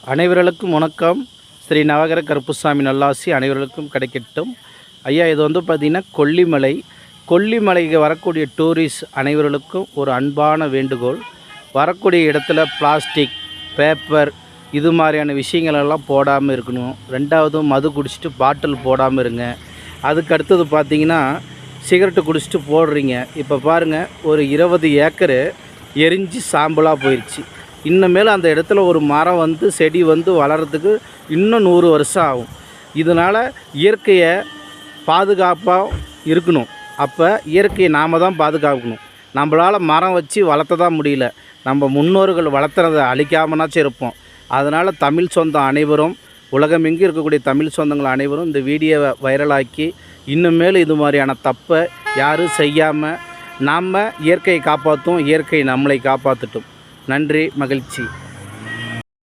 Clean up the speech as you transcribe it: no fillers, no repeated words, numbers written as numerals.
அனைவர்களுக்கும் வணக்கம். ஸ்ரீ நவகர கருப்புசாமி நல்லாசி அனைவர்களுக்கும் கிடைக்கட்டும். ஐயா, இது பார்த்திங்கன்னா கொல்லிமலை. கொல்லிமலைக்கு வரக்கூடிய டூரிஸ்ட் அனைவர்களுக்கும் ஒரு அன்பான வேண்டுகோள். வரக்கூடிய இடத்துல பிளாஸ்டிக், பேப்பர் இது மாதிரியான விஷயங்களெல்லாம் போடாமல் இருக்கணும். ரெண்டாவது, மது குடிச்சிட்டு பாட்டில் போடாமல் இருங்க. அதுக்கு அடுத்தது பார்த்திங்கன்னா சிகரெட்டு குடிச்சிட்டு போடுறீங்க. இப்போ பாருங்கள், ஒரு 20 ஏக்கரு எரிஞ்சு சாம்பலாக போயிடுச்சு. இன்னமேல் அந்த இடத்துல ஒரு மரம் செடி வளர்கிறதுக்கு இன்னும் 100 வருஷம் ஆகும். இதனால் இயற்கையை பாதுகாப்பாக இருக்கணும். அப்போ இயற்கையை நாம் தான் பாதுகாக்கணும். நம்மளால் மரம் வச்சு வளர்த்த தான் முடியல. நம்ம முன்னோர்கள் வளர்த்துறதை அழிக்காமனாச்சும் இருப்போம். அதனால் தமிழ் சொந்தம் அனைவரும், உலகமெங்கும் இருக்கக்கூடிய தமிழ் சொந்தங்கள் அனைவரும் இந்த வீடியோவை வைரலாக்கி இன்னுமேல் இது மாதிரியான தப்பை யாரும் செய்யாமல் நாம் இயற்கையை காப்பாற்றும், இயற்கை நம்மளை காப்பாற்றட்டும். நன்றி, மகிழ்ச்சி.